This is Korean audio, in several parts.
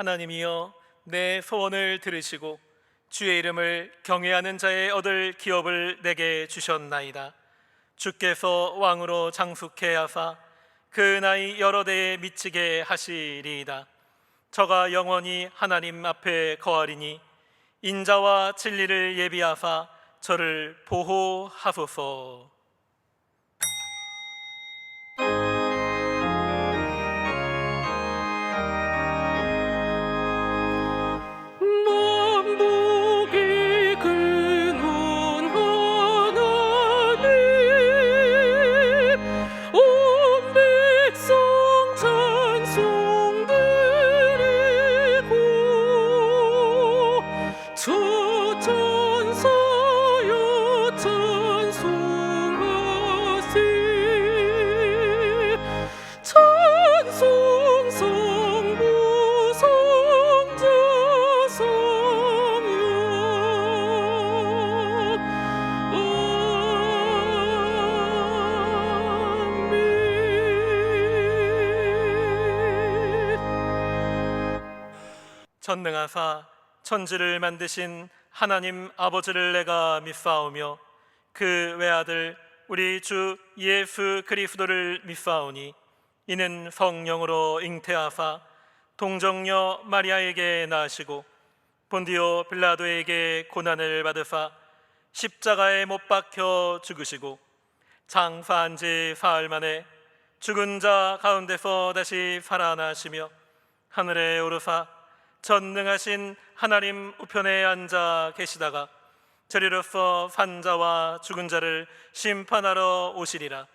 하나님이여, 내 소원을 들으시고 주의 이름을 경외하는 자의 얻을 기업을 내게 주셨나이다. 주께서 왕으로 장숙해 하사 그 나이 여러 대에 미치게 하시리이다. 저가 영원히 하나님 앞에 거하리니 인자와 진리를 예비하사 저를 보호하소서. 만복의 근원 하나님, 온 백성 찬송 드리고 저 천사여 찬송하세. 찬송 성부 성자 성령 아멘. 전능하사 천지를 만드신 하나님 아버지를 내가 믿사오며 그 외아들 우리 주 예수 그리스도를 믿사오니 이는 성령으로 잉태하사 동정녀 마리아에게 나시고 본디오 빌라도에게 고난을 받으사 십자가에 못 박혀 죽으시고 장사한 지 사흘 만에 죽은 자 가운데서 다시 살아나시며 하늘에 오르사 전능하신 하나님 우편에 앉아 계시다가 저리로서 산자와 죽은 자를 심판하러 오시리라.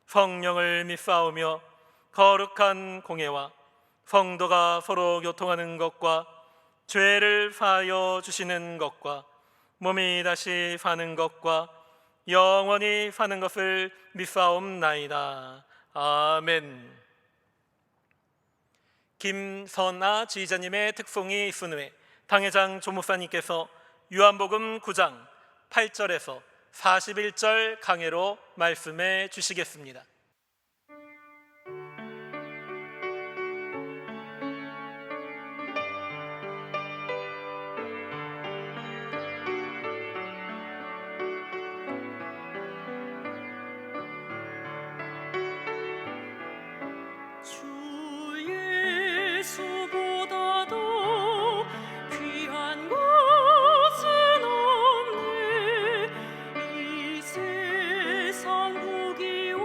성령을 믿사오며 거룩한 공예와 성도가 서로 교통하는 것과 죄를 사하여 주시는 것과 몸이 다시 사는 것과 영원히 사는 것을 믿사옵나이다. 아멘. 김선아 지휘자님의 특송이 있은 후에 당회장 조목사님께서 요한복음 9장 8절에서 41절 강해로 말씀해 주시겠습니다. 주 예수보다도 귀한 것은 없네. 이 세상 부귀와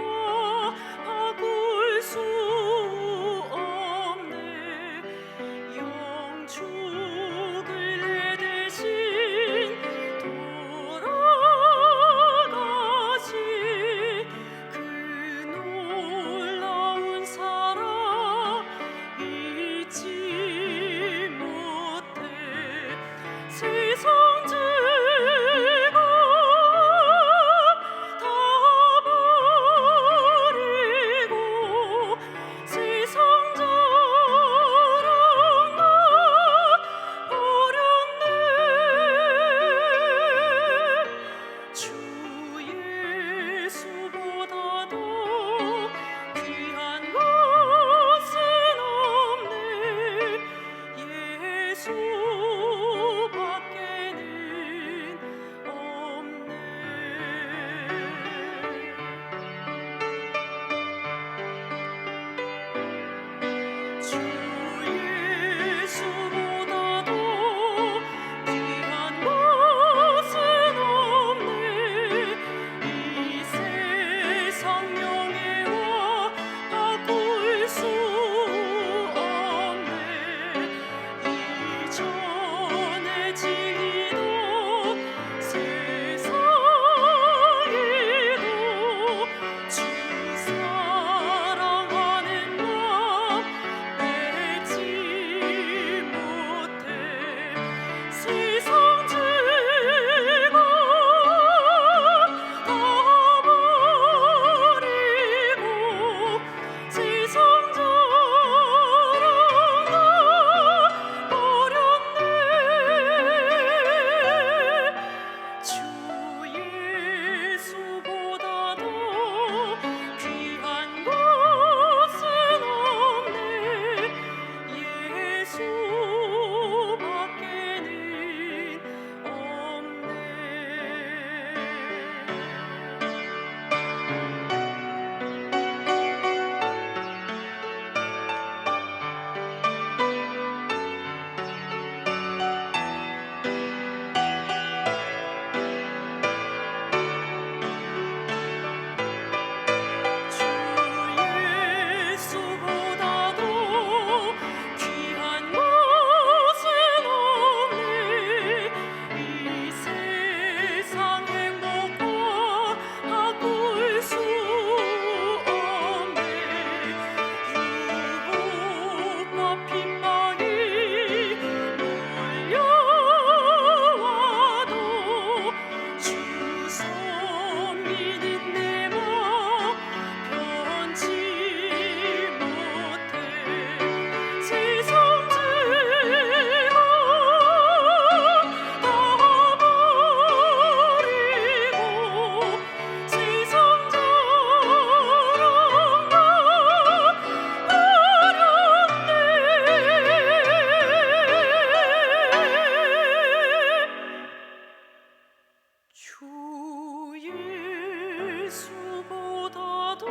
예수보다도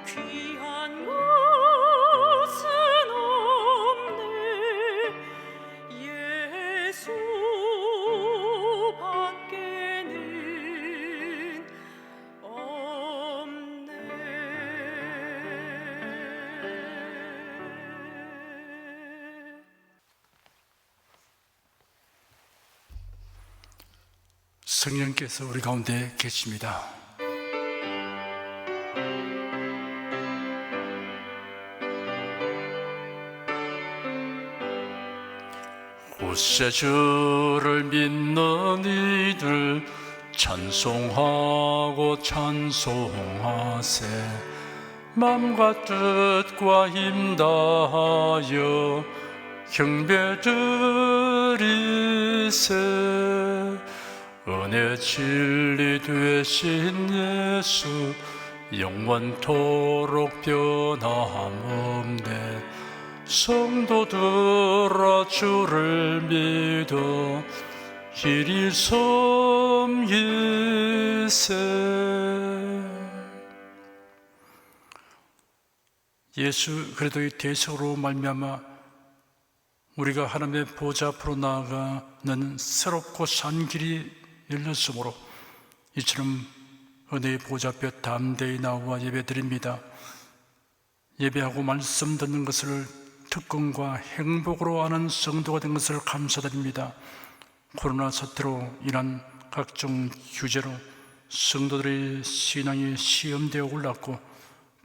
귀한 것은 없네. 예수밖에는 없네. 성령께서 우리 가운데 계십니다. 오세 주를 믿는 이들 찬송하고 찬송하세. 맘과 뜻과 힘 다하여 경배드리세. 은혜 진리 되신 예수 영원토록 변함없네. 성도들아 주를 믿어 길이 섬기세. 예수 그리스도의 대속으로 말미암아 우리가 하나님의 보좌 앞으로 나아가는 새롭고 산 길이 열렸으므로 이처럼 은혜의 보좌 앞에 담대히 나와 예배드립니다. 예배하고 말씀 듣는 것을 특권과 행복으로 아는 성도가 된 것을 감사드립니다. 코로나 사태로 인한 각종 규제로 성도들의 신앙이 시험되어 올랐고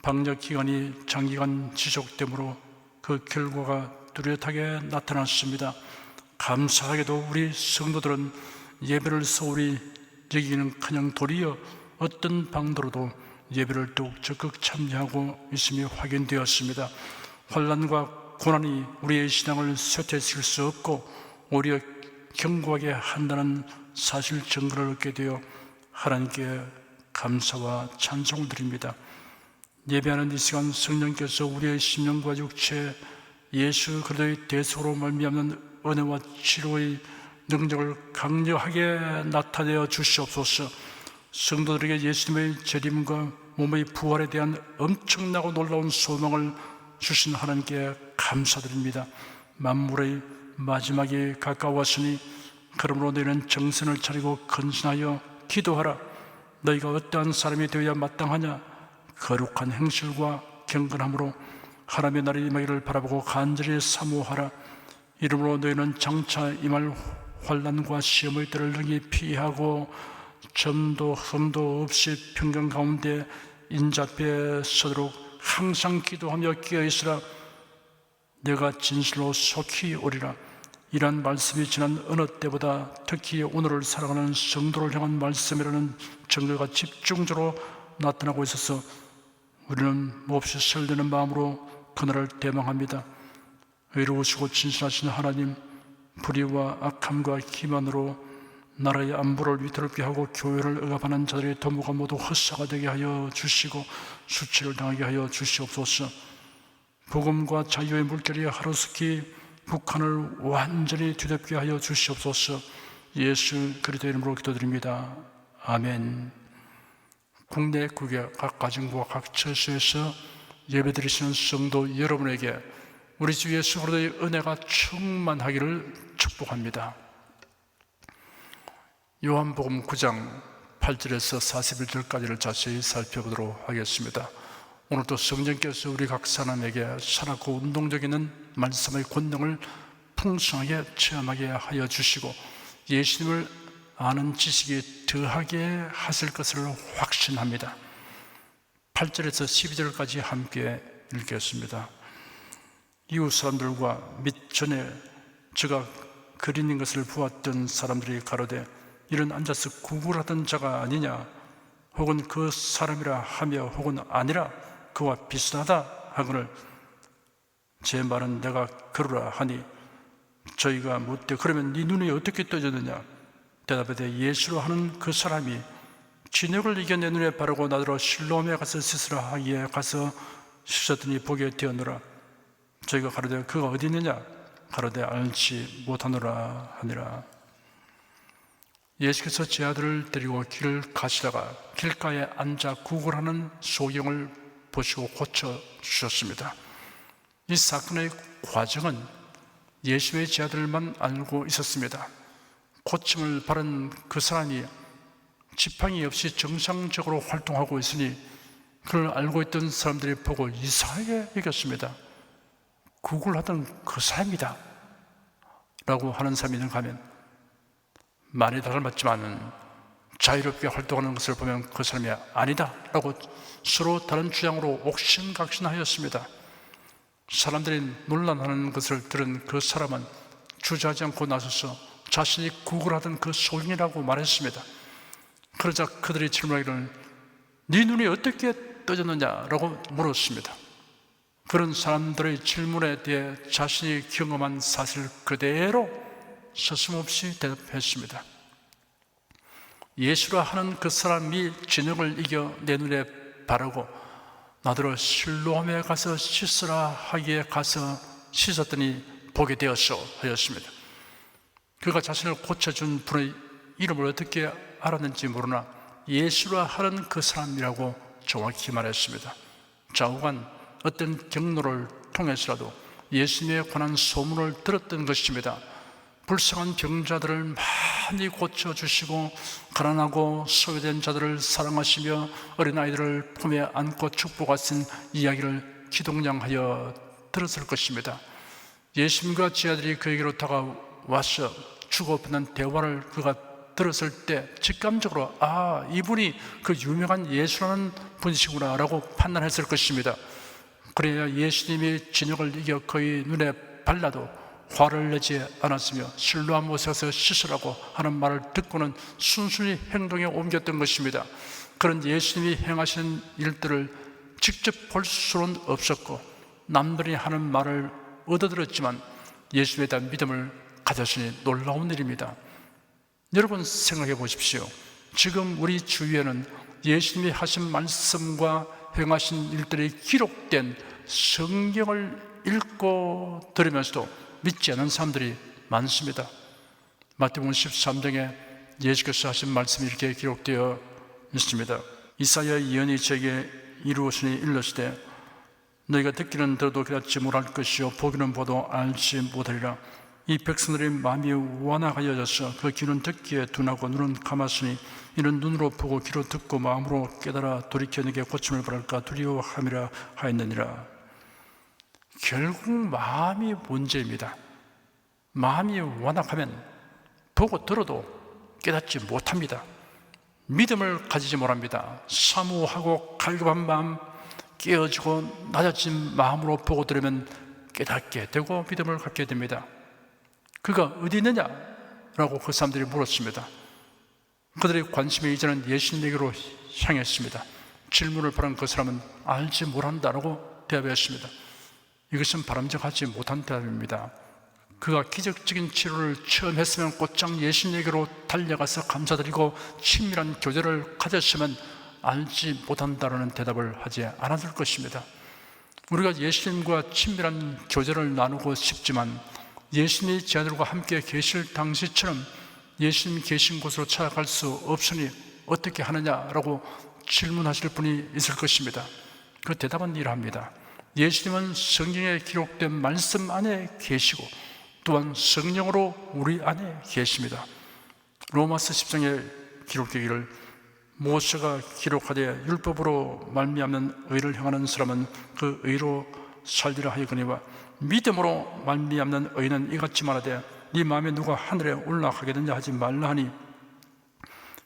방역 기간이 장기간 지속되므로 그 결과가 뚜렷하게 나타났습니다. 감사하게도 우리 성도들은 예배를 소홀히 여기는커녕 도리어 어떤 방도로도 예배를 더욱 적극 참여하고 있음이 확인되었습니다. 환난과 고난이 우리의 신앙을 쇠퇴시킬 수 없고 오히려 견고하게 한다는 사실 증거를 얻게 되어 하나님께 감사와 찬송을 드립니다. 예배하는 이 시간 성령께서 우리의 심령과 육체 예수 그리스도의 대속으로 말미암는 은혜와 치료의 능력을 강력하게 나타내어 주시옵소서. 성도들에게 예수님의 재림과 몸의 부활에 대한 엄청나고 놀라운 소망을 주신 하나님께 감사드립니다. 만물의 마지막이 가까웠으니 그러므로 너희는 정신을 차리고 근신하여 기도하라. 너희가 어떠한 사람이 되어야 마땅하냐? 거룩한 행실과 경건함으로 하나님의 날이 임하기를 바라보고 간절히 사모하라. 이러므로 너희는 장차 임할 환난과 시험의 때를 능히 피하고 점도 흠도 없이 평강 가운데 인자앞에 서도록 항상 기도하며 깨어있으라. 내가 진실로 속히 오리라. 이러한 말씀이 지난 어느 때보다 특히 오늘을 살아가는 성도를 향한 말씀이라는 증거가 집중적으로 나타나고 있어서 우리는 몹시 설레는 마음으로 그날을 대망합니다. 의로우시고 진실하신 하나님, 불의와 악함과 기만으로 나라의 안보를 위태롭게 하고 교회를 억압하는 자들의 도모가 모두 헛사가 되게 하여 주시고 수치를 당하게 하여 주시옵소서. 복음과 자유의 물결이 하루속히 북한을 완전히 뒤덮게 하여 주시옵소서. 예수 그리스도의 이름으로 기도드립니다. 아멘. 국내 국외 각 가정과 각 처소에서 예배드리시는 성도 여러분에게 우리 주 예수 그리스도의 은혜가 충만하기를 축복합니다. 요한복음 9장 8절에서 41절까지를 자세히 살펴보도록 하겠습니다. 오늘도 성령께서 우리 각 사람에게 살았고 운동적인 말씀의 권능을 풍성하게 체험하게 하여 주시고 예수님을 아는 지식이 더하게 하실 것을 확신합니다. 8절에서 12절까지 함께 읽겠습니다. 이웃 사람들과 및 전에 저가 그리는 것을 보았던 사람들이 가로되 이는 앉아서 구걸하던 자가 아니냐, 혹은 그 사람이라 하며 혹은 아니라 그와 비슷하다 하거늘 제 말은 내가 그러라 하니 저희가 묻되 그러면 네 눈이 어떻게 떠졌느냐? 대답하되 예수로 하는 그 사람이 진역을 이겨 내 눈에 바르고 나더러 실로암에 가서 씻으라 하기에 가서 씻었더니 보게 되었노라. 저희가 가로되 그가 어디 있느냐? 가로되 알지 못하노라 하니라. 예수께서 제 아들을 데리고 길을 가시다가 길가에 앉아 구걸하는 소경을 보시고 고쳐주셨습니다. 이 사건의 과정은 예수의 제 아들만 알고 있었습니다. 고침을 받은 그 사람이 지팡이 없이 정상적으로 활동하고 있으니 그를 알고 있던 사람들이 보고 이상하게 여겼습니다. 구걸하던 그 사람이다 라고 하는 사람이 있는가 하면 많이 닮았지만 자유롭게 활동하는 것을 보면 그 사람이 아니다 라고 서로 다른 주장으로 옥신각신하였습니다. 사람들이 논란하는 것을 들은 그 사람은 주저하지 않고 나서서 자신이 구걸하던 그 소인이라고 말했습니다. 그러자 그들이 질문하기를 네 눈이 어떻게 떠졌느냐라고 물었습니다. 그런 사람들의 질문에 대해 자신이 경험한 사실 그대로 서슴없이 대답했습니다. 예수라 하는 그 사람이 진흙을 이겨 내 눈에 바르고 나더러 실로암에 가서 씻으라 하기에 가서 씻었더니 보게 되었소 하였습니다. 그가 자신을 고쳐준 분의 이름을 어떻게 알았는지 모르나 예수라 하는 그 사람이라고 정확히 말했습니다. 좌우간 어떤 경로를 통해서라도 예수님에 관한 소문을 들었던 것입니다. 불쌍한 병자들을 많이 고쳐주시고 가난하고 소외된 자들을 사랑하시며 어린아이들을 품에 안고 축복하신 이야기를 기동량하여 들었을 것입니다. 예수님과 제 아들이 그에게로 다가와서 주고받는 대화를 그가 들었을 때 직감적으로 이분이 그 유명한 예수라는 분이시구나 라고 판단했을 것입니다. 그래야 예수님이 진흙을 이겨 그의 눈에 발라도 화를 내지 않았으며 실로암 옷에 가서 씻으라고 하는 말을 듣고는 순순히 행동에 옮겼던 것입니다. 그런 예수님이 행하신 일들을 직접 볼 수는 없었고 남들이 하는 말을 얻어들었지만 예수님에 대한 믿음을 가졌으니 놀라운 일입니다. 여러분 생각해 보십시오. 지금 우리 주위에는 예수님이 하신 말씀과 행하신 일들이 기록된 성경을 읽고 들으면서도 믿지 않는 사람들이 많습니다. 마태복음 13장에 예수께서 하신 말씀이 이렇게 기록되어 있습니다. 이사야 예언이 제게 이루어지니 일렀으되 너희가 듣기는 들어도 깨닫지 못할 것이요 보기는 보도 알지 못하리라. 이 백성들의 마음이 완악하여져서 그 귀는 듣기에 둔하고 눈은 감았으니 이는 눈으로 보고 귀로 듣고 마음으로 깨달아 돌이켜 내게 고침을 받을까 두려워함이라 하였느니라. 결국 마음이 문제입니다. 마음이 완악하면 보고 들어도 깨닫지 못합니다. 믿음을 가지지 못합니다. 사무하고 갈급한 마음, 깨어지고 낮아진 마음으로 보고 들으면 깨닫게 되고 믿음을 갖게 됩니다. 그가 어디 있느냐라고 그 사람들이 물었습니다. 그들의 관심이 이제는 예수님에게로 향했습니다. 질문을 받은 그 사람은 알지 못한다라고 대답했습니다. 이것은 바람직하지 못한 대답입니다. 그가 기적적인 치료를 처음 했으면 곧장 예수님에게로 달려가서 감사드리고 친밀한 교제를 가졌으면 알지 못한다라는 대답을 하지 않았을 것입니다. 우리가 예수님과 친밀한 교제를 나누고 싶지만 예수님이 제 아들과 함께 계실 당시처럼 예수님이 계신 곳으로 찾아갈 수 없으니 어떻게 하느냐라고 질문하실 분이 있을 것입니다. 그 대답은 이러합니다. 예수님은 성경에 기록된 말씀 안에 계시고 또한 성령으로 우리 안에 계십니다. 로마서 10장에 기록되기를 모세가 기록하되 율법으로 말미암는 의를 행하는 사람은 그 의로 살리라 하였거니와 믿음으로 말미암는 의는 이같이 말하되 네 마음에 누가 하늘에 올라가겠느냐 하지 말라 하니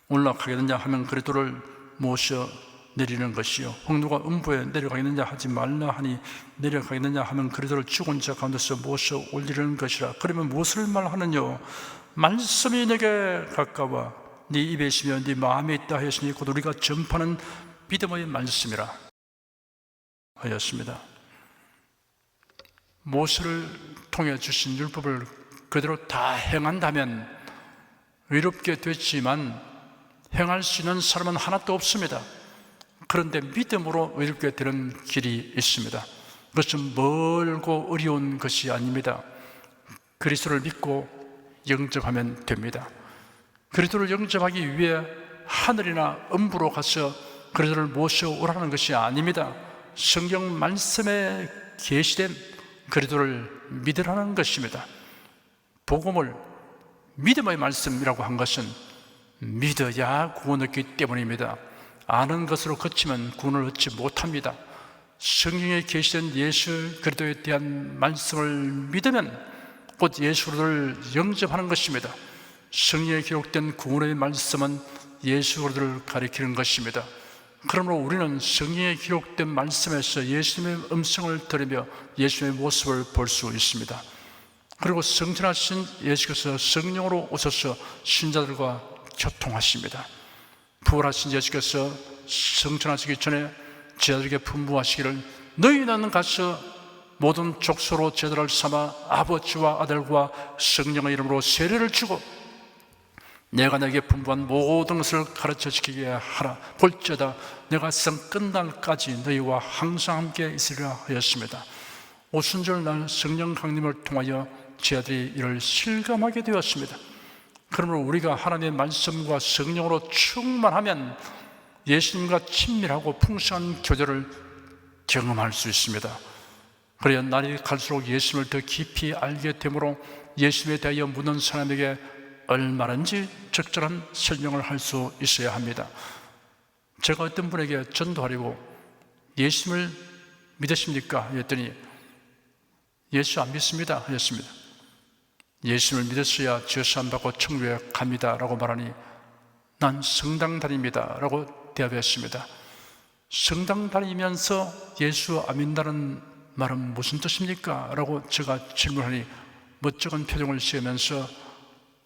올라가겠느냐 하면 그리스도를 모셔 내리는 것이요 혹 누가 음부에 내려가겠느냐 하지 말라 하니 내려가겠느냐 하면 그리스도를 죽은 자 가운데서 모셔 올리는 것이라. 그러면 무엇을 말하느냐? 말씀이 내게 가까워 네 입에 있으며 네 마음에 있다 하였으니 곧 우리가 전파하는 믿음의 말씀이라 하였습니다. 모세를 통해 주신 율법을 그대로 다 행한다면 의롭게 됐지만 행할 수 있는 사람은 하나도 없습니다. 그런데 믿음으로 의롭게 되는 길이 있습니다. 그것은 멀고 어려운 것이 아닙니다. 그리스도를 믿고 영접하면 됩니다. 그리스도를 영접하기 위해 하늘이나 음부로 가서 그리스도를 모셔오라는 것이 아닙니다. 성경 말씀에 계시된 그리스도를 믿으라는 것입니다. 복음을 믿음의 말씀이라고 한 것은 믿어야 구원을 얻기 때문입니다. 아는 것으로 그치면 구원을 얻지 못합니다. 성경에 계시된 예수 그리스도에 대한 말씀을 믿으면 곧 예수를 영접하는 것입니다. 성경에 기록된 구원의 말씀은 예수 그리스도를 가리키는 것입니다. 그러므로 우리는 성경에 기록된 말씀에서 예수님의 음성을 들으며 예수님의 모습을 볼 수 있습니다. 그리고 성천하신 예수께서 성령으로 오셔서 신자들과 교통하십니다. 부활하신 예수께서 성천하시기 전에 제자들에게 분부하시기를 너희는 가서 모든 족속으로 제자를 삼아 아버지와 아들과 성령의 이름으로 세례를 주고 내가 너에게 분부한 모든 것을 가르쳐 지키게 하라. 볼지어다 내가 세상 끝날까지 너희와 항상 함께 있으리라 하였습니다. 오순절 날 성령 강림을 통하여 제자들이 이를 실감하게 되었습니다. 그러므로 우리가 하나님의 말씀과 성령으로 충만하면 예수님과 친밀하고 풍성한 교제를 경험할 수 있습니다. 그래야 날이 갈수록 예수님을 더 깊이 알게 되므로 예수님에 대하여 묻는 사람에게 얼마든지 적절한 설명을 할 수 있어야 합니다. 제가 어떤 분에게 전도하려고 예수님을 믿으십니까? 했더니 예수 안 믿습니다 하였습니다. 예수님을 믿었어야 죄사함 받고 천국에 갑니다 라고 말하니 난 성당 다닙니다 라고 대답했습니다. 성당 다니면서 예수 안 믿는다는 말은 무슨 뜻입니까? 라고 제가 질문하니 멋쩍은 표정을 지으면서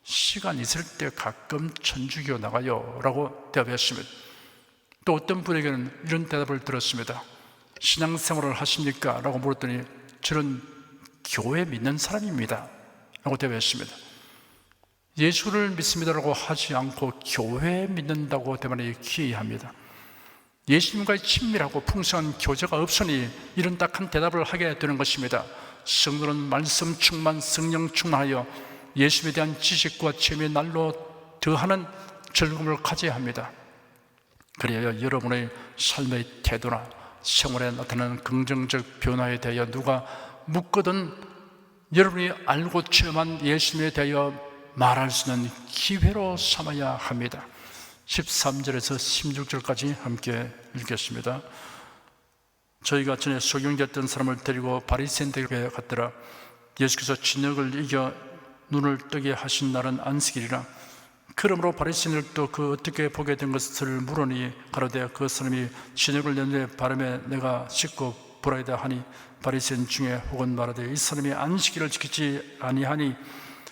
시간 있을 때 가끔 천주교 나가요 라고 대답했습니다. 또 어떤 분에게는 이런 대답을 들었습니다. 신앙생활을 하십니까? 라고 물었더니 저는 교회 믿는 사람입니다 라고 대답했습니다. 예수를 믿습니다라고 하지 않고 교회 믿는다고 대만이 기이합니다. 예수님과의 친밀하고 풍성한 교제가 없으니 이런 딱한 대답을 하게 되는 것입니다. 성도는 말씀 충만, 성령 충만하여 예수님에 대한 지식과 체험의 날로 더하는 즐거움을 가져야 합니다. 그래야 여러분의 삶의 태도나 생활에 나타나는 긍정적 변화에 대하여 누가 묻거든 여러분이 알고 체험한 예수님에 대하여 말할 수 있는 기회로 삼아야 합니다. 13절에서 16절까지 함께 읽겠습니다. 저희가 전에 소경되었던 사람을 데리고 바리새인들에게 갔더라. 예수께서 진역을 이겨 눈을 뜨게 하신 날은 안식일이라. 그러므로 바리새인들도 그 어떻게 보게 된 것을 물으니 가로되 그 사람이 진역을 내 바람에 내가 씻고 보라이다 하니 바리새인 중에 혹은 말하되 이 사람이 안식일을 지키지 아니하니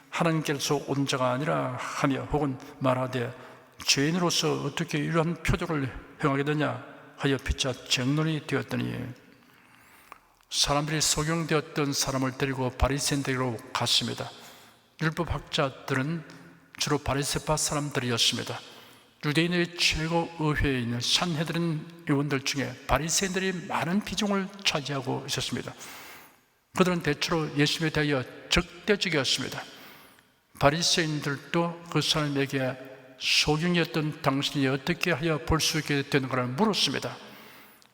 하나님께서 온 자가 아니라 하며 혹은 말하되 죄인으로서 어떻게 이러한 표적을 행하게 되냐 하여 피차 쟁론이 되었더니 사람들이 소경되었던 사람을 데리고 바리새인들에게로 갔습니다. 율법학자들은 주로 바리새파 사람들이었습니다. 유대인의 최고 의회에 있는 산헤드린 의원들 중에 바리새인들이 많은 비중을 차지하고 있었습니다. 그들은 대체로 예수님에 대하여 적대적이었습니다. 바리새인들도 그 사람에게 소경이었던 당신이 어떻게 하여 볼 수 있게 되는가를 물었습니다.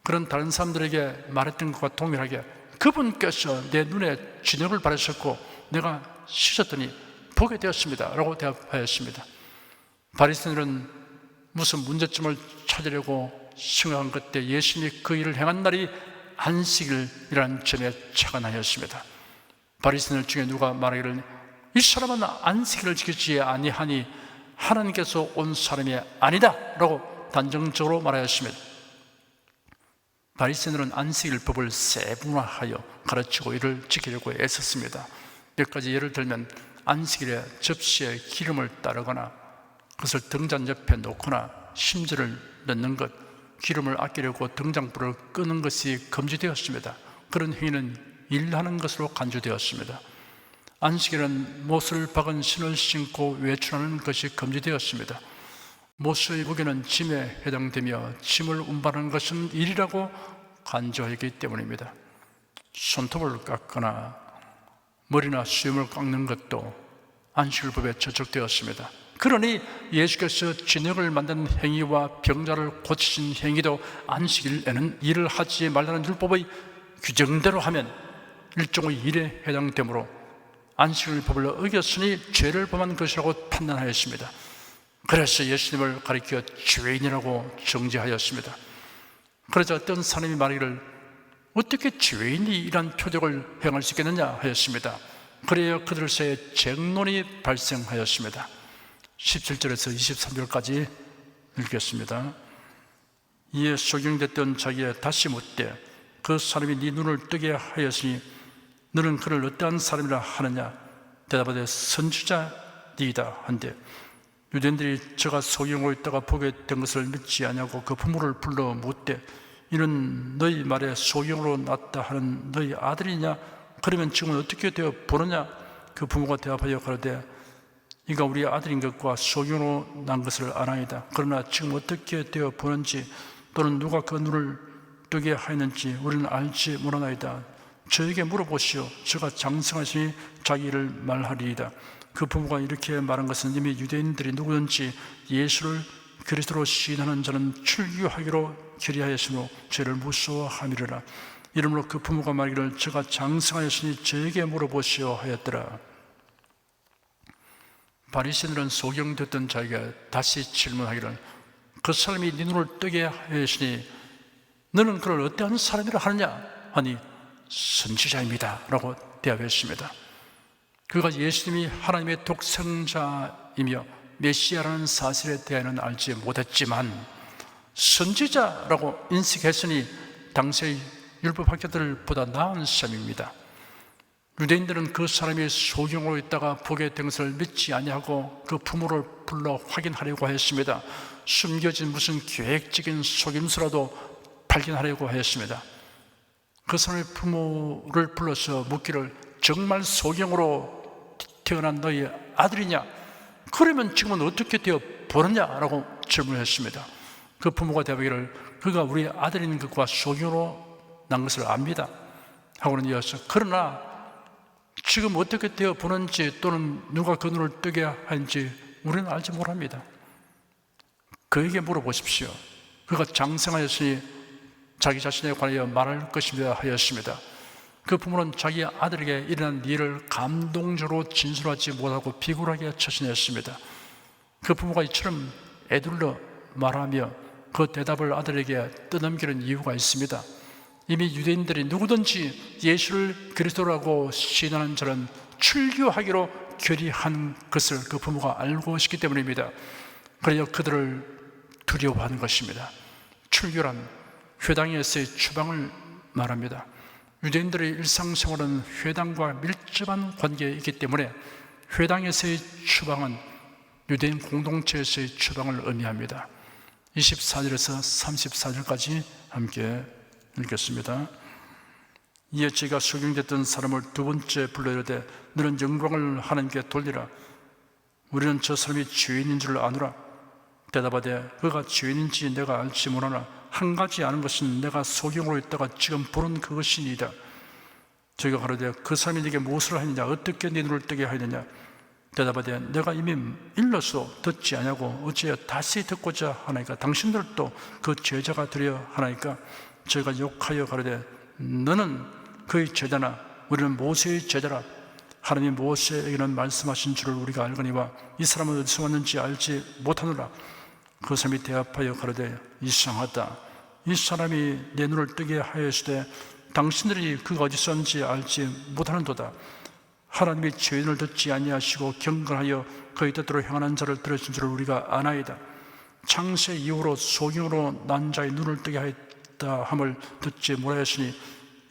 그런 다른 사람들에게 말했던 것과 동일하게 그분께서 내 눈에 진역을 바르셨고 내가 씻었더니 보게 되었습니다 라고 대답하였습니다. 바리새인들은 무슨 문제점을 찾으려고 생각한 그때 예수님이 그 일을 행한 날이 안식일이라는 점에 착안하였습니다. 바리새인들 중에 누가 말하기를 이 사람은 안식일을 지키지 아니하니 하나님께서 온 사람이 아니다 라고 단정적으로 말하였습니다. 바리새인들은 안식일법을 세분화하여 가르치고 이를 지키려고 애썼습니다. 몇 가지 예를 들면 안식일에 접시에 기름을 따르거나 그것을 등잔 옆에 놓거나 심지를 넣는 것, 기름을 아끼려고 등장불을 끄는 것이 금지되었습니다. 그런 행위는 일하는 것으로 간주되었습니다. 안식일은 못을 박은 신을 신고 외출하는 것이 금지되었습니다. 못의 무게는 짐에 해당되며 짐을 운반하는 것은 일이라고 간주하기 때문입니다. 손톱을 깎거나 머리나 수염을 깎는 것도 안식일법에 저촉되었습니다. 그러니 예수께서 진흙을 만든 행위와 병자를 고치신 행위도 안식일에는 일을 하지 말라는 율법의 규정대로 하면 일종의 일에 해당되므로 안식일법을 어겼으니 죄를 범한 것이라고 판단하였습니다. 그래서 예수님을 가리켜 죄인이라고 정죄하였습니다. 그러자 어떤 사람이 말하기를 어떻게 죄인이 이러한 표적을 행할 수 있겠느냐 하였습니다. 그래야 그들 사이에 쟁론이 발생하였습니다. 17절에서 23절까지 읽겠습니다. 이에 소경됐던 자기에 다시 묻되 그 사람이 네 눈을 뜨게 하였으니 너는 그를 어떠한 사람이라 하느냐? 대답하되 선지자니이다 한데 유대인들이 저가 소경으로 있다가 보게 된 것을 믿지 아니하고 그 부모를 불러 묻되 이는 너희 말에 소경으로 났다 하는 너희 아들이냐? 그러면 지금은 어떻게 되어 보느냐? 그 부모가 대답하여 가로되 이가 우리 아들인 것과 소경으로 난 것을 아나이다. 그러나 지금 어떻게 되어 보는지 또는 누가 그 눈을 뜨게 하였는지 우리는 알지 못하나이다. 저에게 물어보시오. 저가 장성하시니 자기 일을 말하리이다. 그 부모가 이렇게 말한 것은 이미 유대인들이 누구든지 예수를 그리스도로 시인하는 자는 출교하기로 결의하였으므로 죄를 무서워함이라. 이러므로 그 부모가 말하기를 저가 장성하였으니 저에게 물어보시오 하였더라. 바리새인들은 소경됐던 자에게 다시 질문하기를 그 사람이 네 눈을 뜨게 하였으니 너는 그를 어떠한 사람이라 하느냐 하니 선지자입니다 라고 대답했습니다. 그가 예수님이 하나님의 독생자이며 메시아라는 사실에 대해서는 알지 못했지만 선지자라고 인식했으니 당시의 율법학자들보다 나은 사람입니다. 유대인들은 그 사람이 소경으로 있다가 보게 된 것을 믿지 아니하고 그 부모를 불러 확인하려고 했습니다. 숨겨진 무슨 계획적인 속임수라도 발견하려고 했습니다. 그 사람의 부모를 불러서 묻기를 정말 소경으로 태어난 너희 아들이냐? 그러면 지금은 어떻게 되어 보느냐라고 질문했습니다. 그 부모가 대답하기를 그가 우리 아들인 것과 소경으로 난 것을 압니다 하고는 이어서 그러나 지금 어떻게 되어 보는지 또는 누가 그 눈을 뜨게 하는지 우리는 알지 못합니다. 그에게 물어보십시오. 그가 장성하였으니 자기 자신에 관하여 말할 것입니다 하였습니다. 그 부모는 자기 아들에게 일어난 일을 감동적으로 진술하지 못하고 비굴하게 처신했습니다. 그 부모가 이처럼 애둘러 말하며 그 대답을 아들에게 떠넘기는 이유가 있습니다. 이미 유대인들이 누구든지 예수를 그리스도라고 시인하는 자는 출교하기로 결의한 것을 그 부모가 알고 있기 때문입니다. 그래야 그들을 두려워하는 것입니다. 출교란 회당에서의 추방을 말합니다. 유대인들의 일상생활은 회당과 밀접한 관계에 있기 때문에 회당에서의 추방은 유대인 공동체에서의 추방을 의미합니다. 24절에서 34절까지 함께 읽겠습니다. 이에 제가 소경됐던 사람을 두 번째 불러 이르되 너는 영광을 하나님께 돌리라. 우리는 저 사람이 죄인인 줄 아노라. 대답하되 그가 죄인인지 내가 알지 못하나 한 가지 아는 것은 내가 소경으로 있다가 지금 보는 그것이니이다. 저희가 가로되 그 사람이 네게 무엇을 하느냐 어떻게 네 눈을 뜨게 하느냐. 대답하되 내가 이미 일러서 듣지 아니하고 어찌하여 다시 듣고자 하나이까. 당신들도 그 제자가 되려 하나이까. 저희가 욕하여 가로되 너는 그의 제자나 우리는 모세의 제자라. 하나님이 모세에게는 말씀하신 줄을 우리가 알거니와 이 사람은 어디서 왔는지 알지 못하노라. 그 사람이 대답하여 가로되 이상하다. 이 사람이 내 눈을 뜨게 하였으되 당신들이 그가 어디서 왔는지 알지 못하는도다. 하나님이 죄인을 듣지 아니하시고 경건하여 그의 뜻대로 행하는 자를 들으신 줄을 우리가 아나이다. 창세 이후로 소경으로 난 자의 눈을 뜨게 하였다 함을 듣지 못하였으니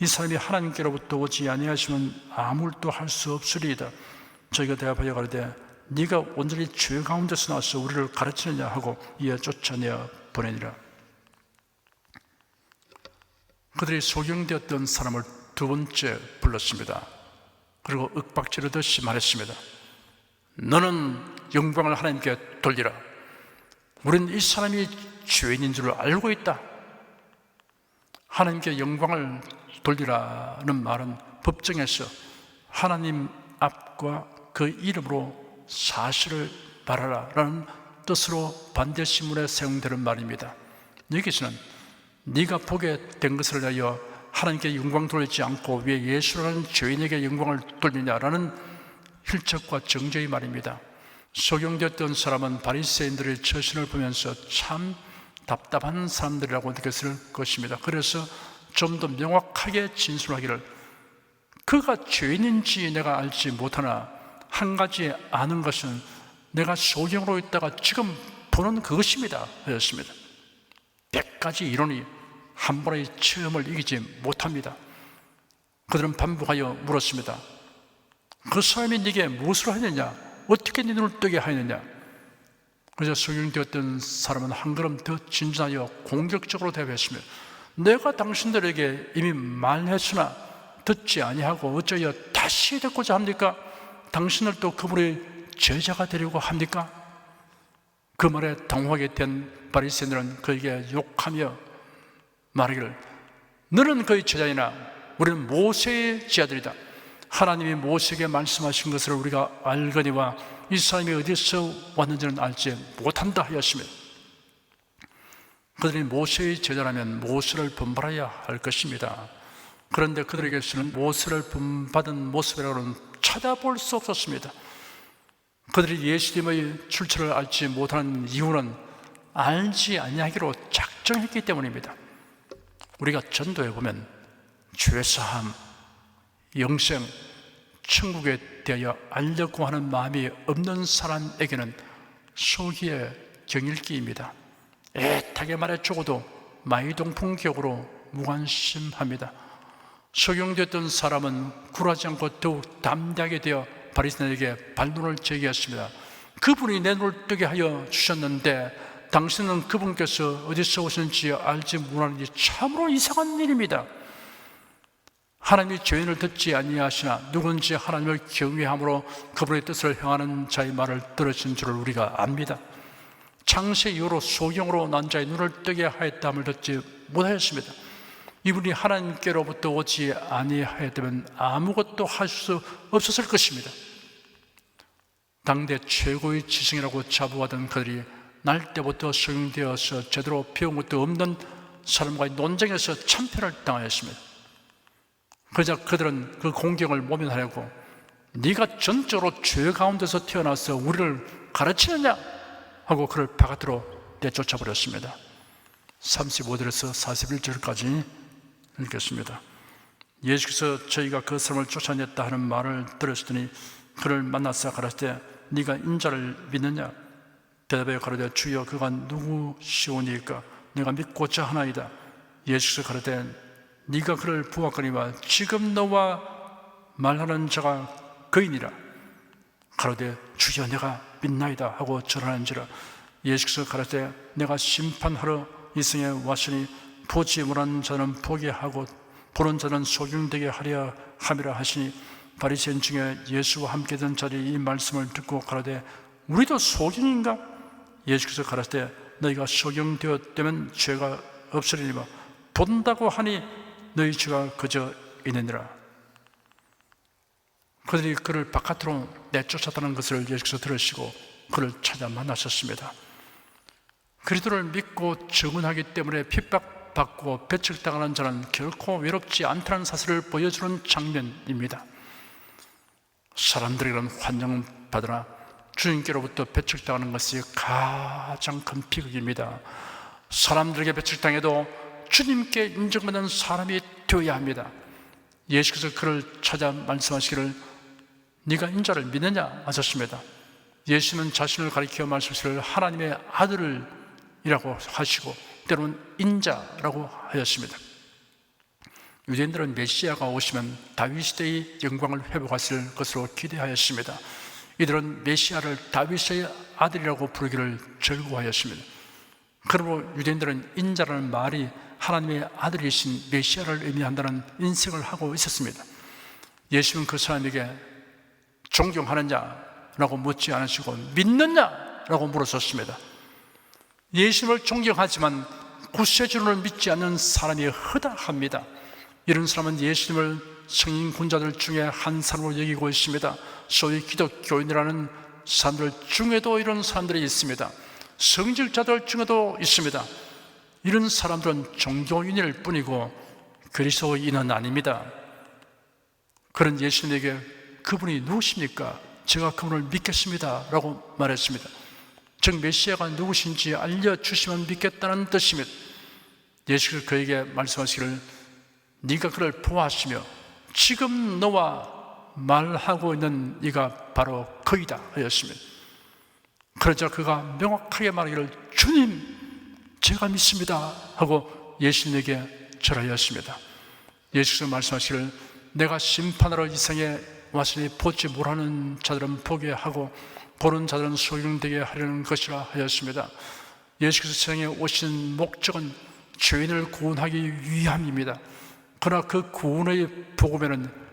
이 사람이 하나님께로부터 오지 아니하시면 아무 일도 할 수 없으리이다. 저희가 대답하여 가로되 네가 온전히 죄 가운데서 나와서 우리를 가르치느냐 하고 이에 쫓아내어 보내니라. 그들이 소경되었던 사람을 두 번째 불렀습니다. 그리고 윽박지르듯이 말했습니다. 너는 영광을 하나님께 돌리라. 우리는 이 사람이 죄인인 줄 알고 있다. 하나님께 영광을 돌리라는 말은 법정에서 하나님 앞과 그 이름으로 사실을 바라라 라는 뜻으로 반대신문에 사용되는 말입니다. 여기서는 네가 보게 된 것을 위하여 하나님께 영광 돌리지 않고 왜 예수라는 죄인에게 영광을 돌리냐라는 힐책과 정죄의 말입니다. 소경되었던 사람은 바리새인들의 처신을 보면서 참 답답한 사람들이라고 느꼈을 것입니다. 그래서 좀 더 명확하게 진술하기를, 그가 죄인인지 내가 알지 못하나 한 가지 아는 것은 내가 소경으로 있다가 지금 보는 그것입니다 하였습니다. 100가지 이론이 한 번의 체험을 이기지 못합니다. 그들은 반복하여 물었습니다. 그 사람이 네게 무엇을 하느냐? 어떻게 네 눈을 뜨게 하느냐? 그래서 소경되었던 사람은 한 걸음 더 진전하여 공격적으로 대답했습니다. 내가 당신들에게 이미 말했으나 듣지 아니하고 어쩌여 다시 듣고자 합니까? 당신들도 그분의 제자가 되려고 합니까? 그 말에 당황하게 된 바리새인들은 그에게 욕하며 말하기를, 너는 그의 제자이나 우리는 모세의 제자들이다. 하나님이 모세에게 말씀하신 것을 우리가 알거니와 이 사람이 어디서 왔는지는 알지 못한다 하였으며, 그들이 모세의 제자라면 모세를 본받아야 할 것입니다. 그런데 그들에게서는 모세를 본받은 모습이라고는 찾아볼 수 없었습니다. 그들이 예수님의 출처를 알지 못하는 이유는 알지 아니하기로 작정했기 때문입니다. 우리가 전도에 보면 죄사함, 영생, 천국에 대하여 알려고 하는 마음이 없는 사람에게는 소기의 경일기입니다. 애타게 말해 죽어도 마이동풍격으로 무관심합니다. 소경되었던 사람은 굴하지 않고 더욱 담대하게 되어 바리새인에게 반론을 제기했습니다. 그분이 내 눈을 뜨게 하여 주셨는데 당신은 그분께서 어디서 오셨는지 알지 못하는지 참으로 이상한 일입니다. 하나님이 죄인을 듣지 아니하시나 누군지 하나님을 경외함으로 그분의 뜻을 행하는 자의 말을 들으신 줄을 우리가 압니다. 창세 이후로 소경으로 난 자의 눈을 뜨게 하였다함을 듣지 못하였습니다. 이분이 하나님께로부터 오지 아니하였다면 아무것도 할 수 없었을 것입니다. 당대 최고의 지성이라고 자부하던 그들이 날 때부터 소경되어서 제대로 배운 것도 없는 사람과의 논쟁에서 참패를 당하였습니다. 그러자 그들은 그 공경을 모면하려고, 네가 전적으로 죄 가운데서 태어나서 우리를 가르치느냐? 하고 그를 바깥으로 내쫓아버렸습니다. 35절에서 41절까지 읽겠습니다. 예수께서 저희가 그 사람을 쫓아냈다 하는 말을 들으시더니 그를 만나서 가라사대 네가 인자를 믿느냐? 대답하여 가로되 주여 그가 누구시오니까 내가 믿고자 하나이다. 예수께서 가로되 네가 그를 보았거니와 지금 너와 말하는 자가 그이니라. 가로되 주여 내가 믿나이다 하고 절하는지라. 예수께서 가라사대 내가 심판하러 이 성에 왔으니 보지 못한 자는 보게 하고 보는 자는 소경되게 하려 함이라 하시니, 바리새인 중에 예수와 함께 된 자들이 이 말씀을 듣고 가라되 우리도 소경인가? 예수께서 가라사대 너희가 소경되었다면 죄가 없으리니와 본다고 하니 너희 죄가 그저 있느니라. 그들이 그를 바깥으로 내쫓았다는 것을 예수께서 들으시고 그를 찾아 만나셨습니다. 그리스도를 믿고 증언하기 때문에 핍박받고 배척당하는 자는 결코 외롭지 않다는 사실을 보여주는 장면입니다. 사람들에게는 환영받으나 주님께로부터 배척당하는 것이 가장 큰 비극입니다. 사람들에게 배척당해도 주님께 인정받는 사람이 되어야 합니다. 예수께서 그를 찾아 말씀하시기를 네가 인자를 믿느냐 하셨습니다. 예수는 자신을 가리켜 말씀하시기를 하나님의 아들이라고 하시고 때로는 인자라고 하였습니다. 유대인들은 메시아가 오시면 다윗 시대의 영광을 회복하실 것으로 기대하였습니다. 이들은 메시아를 다윗의 아들이라고 부르기를 즐거워하였습니다. 그러므로 유대인들은 인자라는 말이 하나님의 아들이신 메시아를 의미한다는 인식을 하고 있었습니다. 예수는 그 사람에게 존경하느냐라고 묻지 않으시고 믿느냐라고 물으셨습니다. 예수님을 존경하지만 구세주를 믿지 않는 사람이 허다합니다. 이런 사람은 예수님을 성인 군자들 중에 한 사람으로 여기고 있습니다. 소위 기독교인이라는 사람들 중에도 이런 사람들이 있습니다. 성직자들 중에도 있습니다. 이런 사람들은 종교인일 뿐이고 그리스도인은 아닙니다. 그런 예수님에게 그분이 누구십니까? 제가 그분을 믿겠습니다 라고 말했습니다. 즉 메시아가 누구신지 알려주시면 믿겠다는 뜻입니다. 예수께서 그에게 말씀하시기를 네가 그를 보았으며 지금 너와 말하고 있는 이가 바로 그이다 하였습니다. 그러자 그가 명확하게 말하기를 주님 제가 믿습니다 하고 예수님에게 절하였습니다. 예수께서 말씀하시기를 내가 심판하러 이 세상에 왔으니 보지 못하는 자들은 보게 하고 보는 자들은 소경되게 하려는 것이라 하였습니다. 예수께서 세상에 오신 목적은 죄인을 구원하기 위함입니다. 그러나 그 구원의 복음에는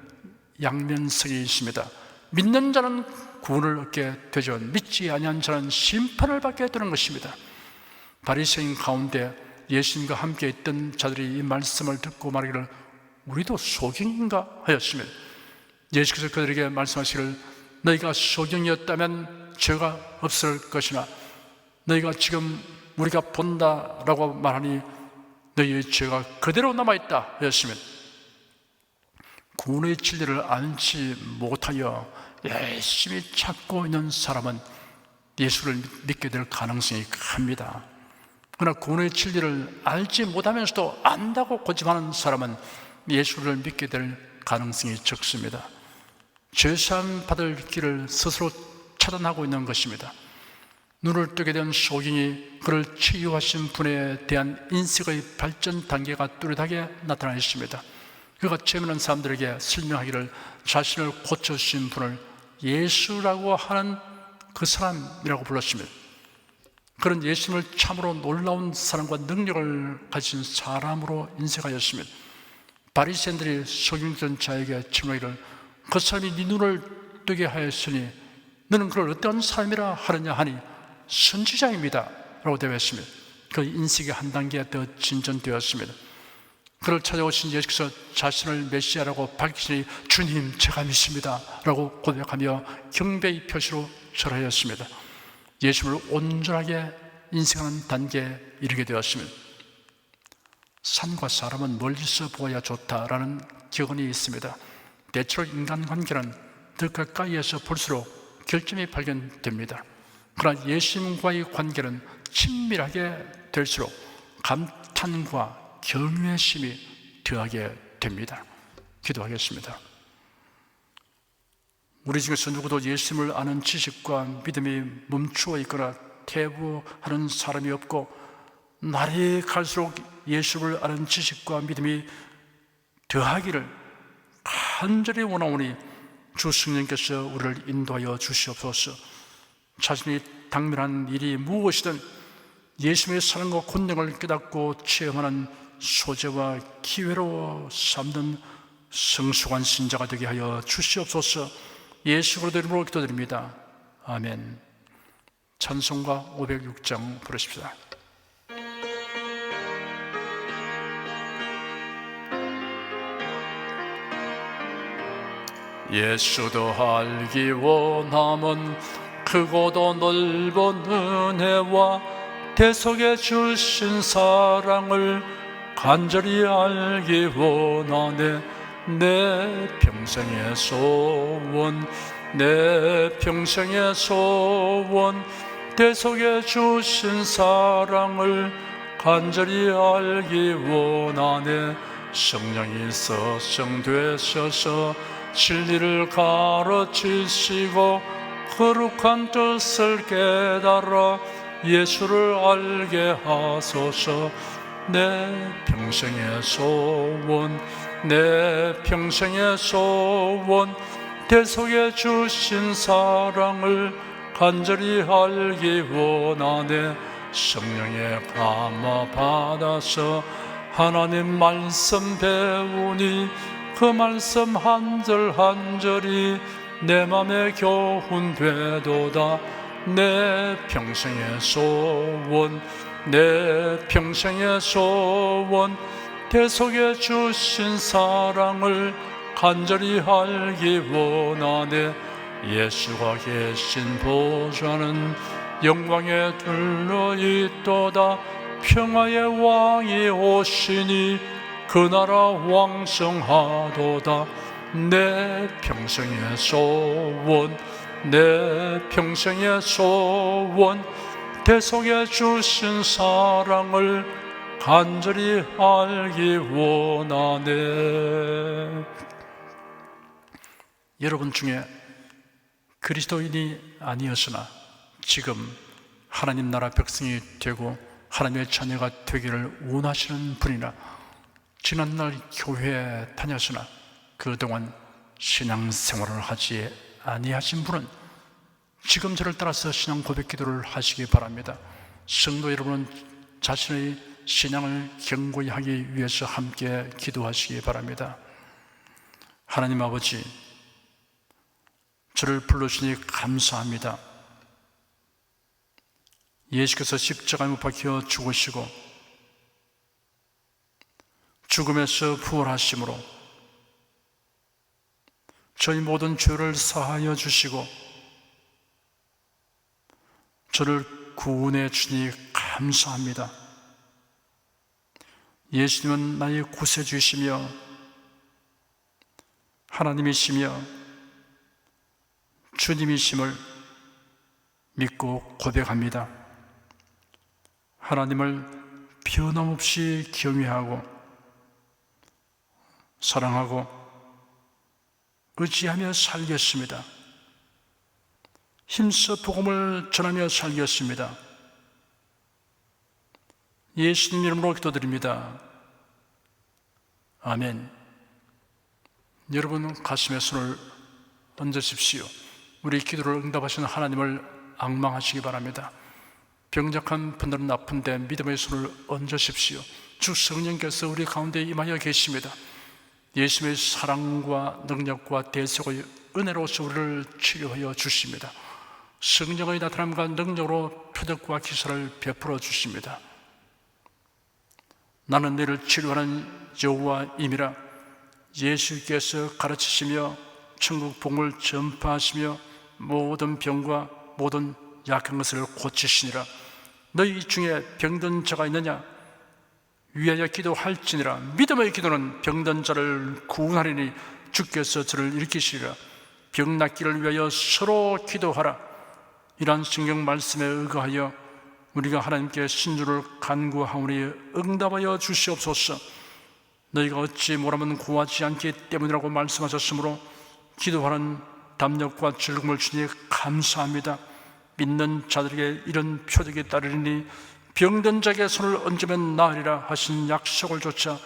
양면성이 있습니다. 믿는 자는 구원을 얻게 되죠. 믿지 아니한 자는 심판을 받게 되는 것입니다. 바리새인 가운데 예수님과 함께 있던 자들이 이 말씀을 듣고 말하기를 우리도 소경인가 하였습니다. 예수께서 그들에게 말씀하시기를 너희가 소경이었다면 죄가 없을 것이나 너희가 지금 우리가 본다라고 말하니 너희의 죄가 그대로 남아있다 하였습니다. 구원의 진리를 알지 못하여 열심히 찾고 있는 사람은 예수를 믿게 될 가능성이 큽니다. 그러나 구원의 진리를 알지 못하면서도 안다고 고집하는 사람은 예수를 믿게 될 가능성이 적습니다. 죄사함 받을 길을 스스로 차단하고 있는 것입니다. 눈을 뜨게 된 소경이 그를 치유하신 분에 대한 인식의 발전 단계가 뚜렷하게 나타나 있습니다. 그가 체면한 사람들에게 설명하기를 자신을 고쳐주신 분을 예수라고 하는 그 사람이라고 불렀습니다. 그런 예수님을 참으로 놀라운 사랑과 능력을 가진 사람으로 인식하였습니다. 바리새인들이 소경된 자에게 질문하기를 그 사람이 네 눈을 뜨게 하였으니 너는 그를 어떤 사람이라 하느냐 하니 선지자입니다 라고 대답했습니다. 그 인식이 한 단계 더 진전되었습니다. 그를 찾아오신 예수께서 자신을 메시아라고 밝히시니 주님 제가 믿습니다 라고 고백하며 경배의 표시로 절하였습니다. 예수를 온전하게 인식하는 단계에 이르게 되었습니다. 산과 사람은 멀리서 보아야 좋다라는 격언이 있습니다. 대체로 인간관계는 더 가까이에서 볼수록 결점이 발견됩니다. 그러나 예수님과의 관계는 친밀하게 될수록 감탄과 경외의 심이 더하게 됩니다. 기도하겠습니다. 우리 중에서 누구도 예수님을 아는 지식과 믿음이 멈추어 있거나 퇴보하는 사람이 없고 날이 갈수록 예수를 아는 지식과 믿음이 더하기를 간절히 원하오니 주 성령께서 우리를 인도하여 주시옵소서. 자신이 당면한 일이 무엇이든 예수님의 사랑과 권능을 깨닫고 체험하는 소재와 기회로 삼는 성숙한 신자가 되게 하여 주시옵소서. 예수 그리스도 이름으로 기도드립니다. 아멘. 찬송가 506장 부르십시다. 예수도 알기 원함은 크고도 넓은 은혜와 대속해 주신 사랑을 간절히 알기 원하네. 내 평생의 소원, 내 평생의 소원, 대속해 주신 사랑을 간절히 알기 원하네. 성령이 서성되셔서 진리를 가르치시고 거룩한 뜻을 깨달아 예수를 알게 하소서. 내 평생의 소원, 내 평생의 소원, 대속해 주신 사랑을 간절히 알기 원하네. 성령의 감화 받아서 하나님 말씀 배우니 그 말씀 한 절 한 절이 내 맘에 교훈되도다. 내 평생의 소원, 내 평생의 소원, 대속해 주신 사랑을 간절히 알기 원하네. 예수가 계신 보좌는 영광에 둘러있도다. 평화의 왕이 오시니 그 나라 왕성하도다. 내 평생의 소원, 내 평생의 소원, 대속해 주신 사랑을 간절히 알기 원하네. 여러분 중에 그리스도인이 아니었으나 지금 하나님 나라 백성이 되고 하나님의 자녀가 되기를 원하시는 분이나 지난날 교회에 다녔으나 그동안 신앙생활을 하지 아니하신 분은 지금 저를 따라서 신앙 고백 기도를 하시기 바랍니다. 성도 여러분은 자신의 신앙을 견고히 하기 위해서 함께 기도하시기 바랍니다. 하나님 아버지, 저를 불러주시니 감사합니다. 예수께서 십자가에 못 박혀 죽으시고 죽음에서 부활하심으로 저희 모든 죄를 사하여 주시고 저를 구원해 주니 감사합니다. 예수님은 나의 구세주이시며 하나님이시며 주님이심을 믿고 고백합니다. 하나님을 변함없이 경외하고 사랑하고 의지하며 살겠습니다. 힘써 복음을 전하며 살겠습니다. 예수님 이름으로 기도드립니다. 아멘. 여러분 가슴에 손을 얹으십시오. 우리 기도를 응답하시는 하나님을 앙망하시기 바랍니다. 병약한 분들은 아픈데 믿음의 손을 얹으십시오. 주 성령께서 우리 가운데 임하여 계십니다. 예수님의 사랑과 능력과 대속의 은혜로서 우리를 치료하여 주십니다. 성령의 나타남과 능력으로 표적과 기사를 베풀어 주십니다. 나는 너를 치료하는 여호와임이라. 예수께서 가르치시며 천국 복음을 전파하시며 모든 병과 모든 약한 것을 고치시니라. 너희 중에 병든 자가 있느냐? 위하여 기도할지니라. 믿음의 기도는 병든 자를 구원하리니 주께서 저를 일으키시리라. 병 낫기를 위하여 서로 기도하라. 이러한 성경 말씀에 의거하여 우리가 하나님께 신주를 간구하오니 응답하여 주시옵소서. 너희가 어찌 뭐라면 구하지 않기 때문이라고 말씀하셨으므로 기도하는 담력과 즐거움을 주니 감사합니다. 믿는 자들에게 이런 표적이 따르리니 병든 자에게 손을 얹으면 나으리라 하신 약속을 조차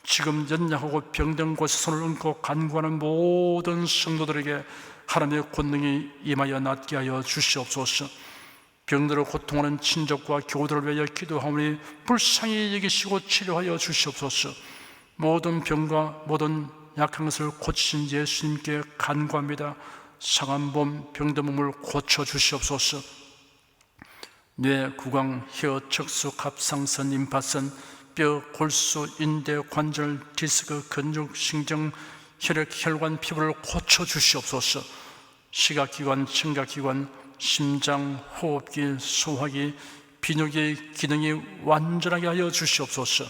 지금 연약하고 병든 곳에 손을 얹고 간구하는 모든 성도들에게 하나님의 권능이 임하여 낫게 하여 주시옵소서. 병들어 고통하는 친족과 교우들을 위하여 기도하오니 불쌍히 여기시고 치료하여 주시옵소서. 모든 병과 모든 약한 것을 고치신 예수님께 간구합니다. 상한 몸, 병든 몸을 고쳐 주시옵소서. 뇌, 구강, 혀, 척수, 갑상선, 임파선, 뼈, 골수, 인대, 관절, 디스크, 근육, 신경, 혈액, 혈관, 피부를 고쳐 주시옵소서. 시각기관, 청각기관, 심장, 호흡기, 소화기, 비뇨기의 기능이 완전하게 하여 주시옵소서.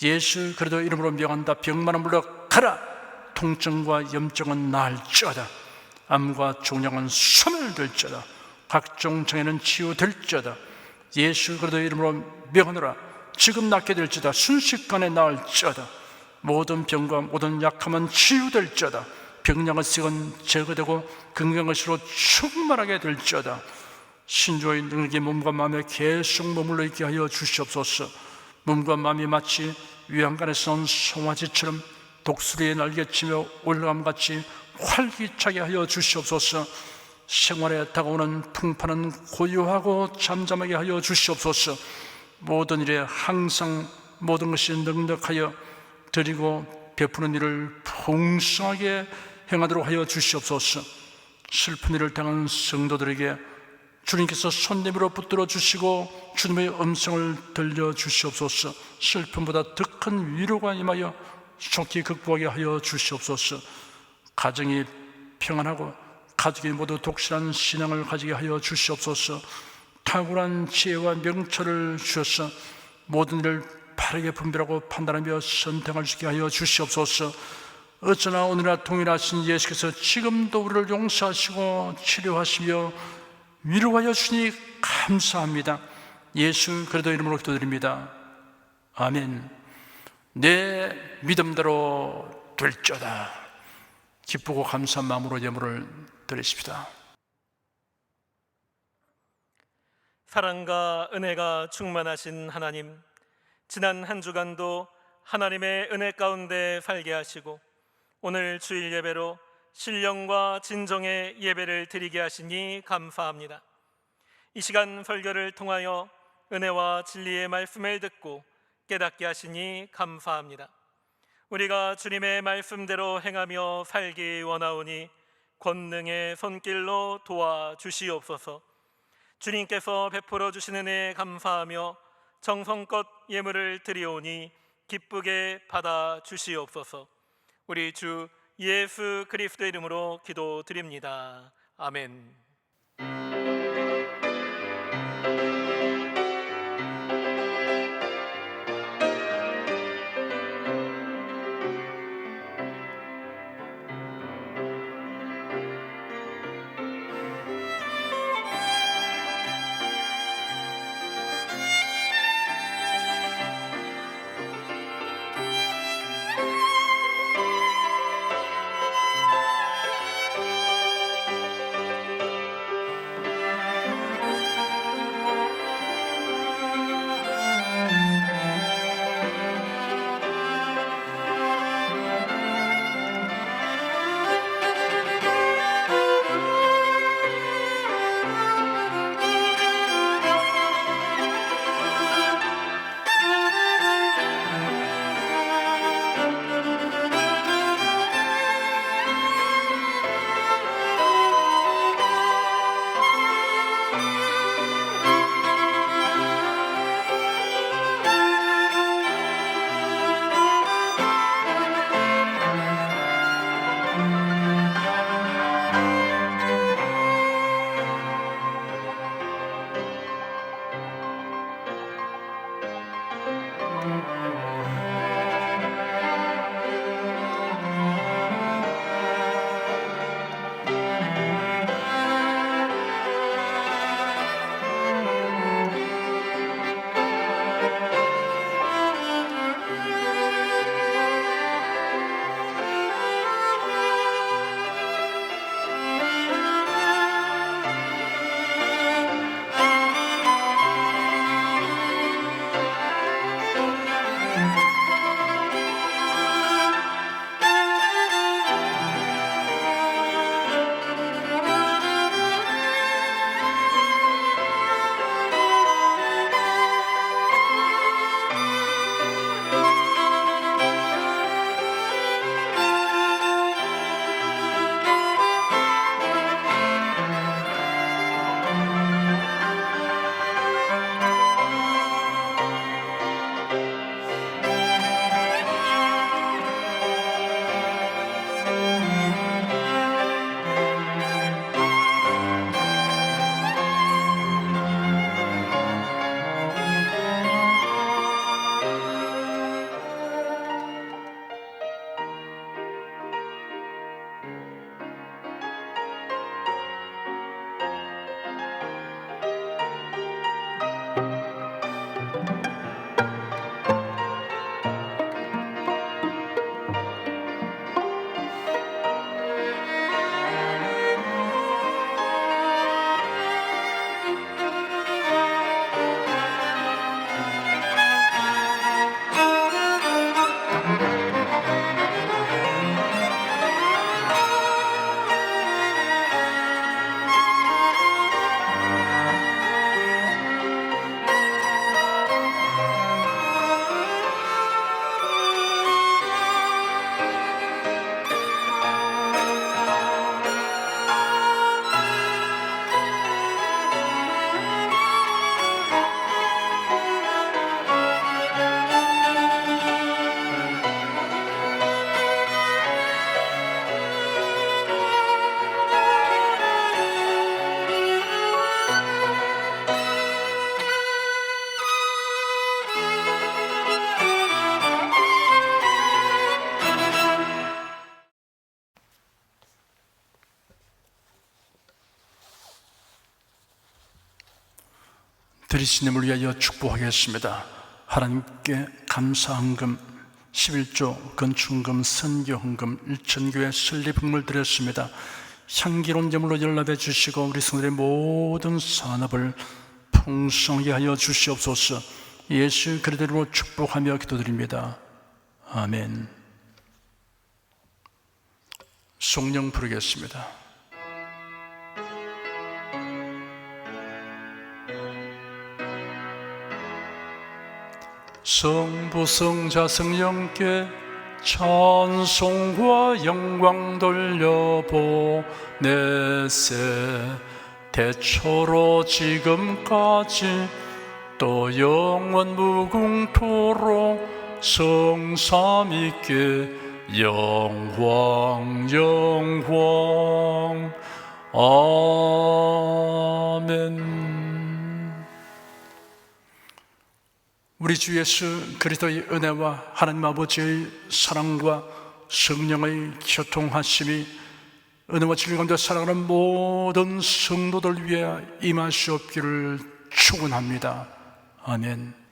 예수 그리스도 이름으로 명한다. 병만은 물러가라. 통증과 염증은 나을지어다. 암과 종양은 소멸될지어다. 각종 장애는 치유될지어다. 예수 그리스도 이름으로 명하노라. 지금 낫게 될지어다. 순식간에 나을지어다. 모든 병과 모든 약함은 치유될지어다. 병량의 색은 제거되고 건강의식으로 충만하게 될지어다. 신조의 능력이 몸과 마음에 계속 머물러 있게 하여 주시옵소서. 몸과 마음이 마치 위안간에서 온 송아지처럼 독수리의 날개치며 올라감같이 활기차게 하여 주시옵소서. 생활에 다가오는 풍파는 고요하고 잠잠하게 하여 주시옵소서. 모든 일에 항상 모든 것이 넉넉하여 드리고 베푸는 일을 풍성하게 행하도록 하여 주시옵소서. 슬픈 일을 당한 성도들에게 주님께서 손님으로 붙들어 주시고 주님의 음성을 들려 주시옵소서. 슬픔보다 더 큰 위로가 임하여 속히 극복하게 하여 주시옵소서. 가정이 평안하고 가족이 모두 독실한 신앙을 가지게 하여 주시옵소서. 탁월한 지혜와 명철을 주셔서 모든 일을 바르게 분별하고 판단하며 선택할 수 있게 하여 주시옵소서. 어쩌나 오늘날 동일하신 예수께서 지금도 우리를 용서하시고 치료하시며 위로하여 주시니 감사합니다. 예수 그리스도 이름으로 기도드립니다. 아멘. 내 믿음대로 될지어다. 기쁘고 감사한 마음으로 예물을 드리십시다. 사랑과 은혜가 충만하신 하나님, 지난 한 주간도 하나님의 은혜 가운데 살게 하시고 오늘 주일 예배로 신령과 진정의 예배를 드리게 하시니 감사합니다. 이 시간 설교를 통하여 은혜와 진리의 말씀을 듣고 깨닫게 하시니 감사합니다. 우리가 주님의 말씀대로 행하며 살기 원하오니 권능의 손길로 도와주시옵소서. 주님께서 베풀어 주시는 은혜에 감사하며 정성껏 예물을 드리오니 기쁘게 받아 주시옵소서. 우리 주 예수 그리스도 이름으로 기도드립니다. 아멘. 드리시님을 위하여 축복하겠습니다. 하나님께 감사헌금 11조 건축헌금 선교헌금 일천교회 설립헌금을 드렸습니다. 향기로운 제물로 연락해 주시고 우리 성도의 모든 산업을 풍성하게 하여 주시옵소서. 예수 그리스도로 축복하며 기도드립니다. 아멘. 성령 부르겠습니다. 성부 성자 성령께 찬송과 영광 돌려보내세. 대초로 지금까지 또 영원 무궁토록 성삼위께 영광 영광. 아멘. 우리 주 예수 그리스도의 은혜와 하나님 아버지의 사랑과 성령의 교통하심이 은혜와 진리 가운데 살아가는 모든 성도들 위해 임하시옵기를 축원합니다. 아멘.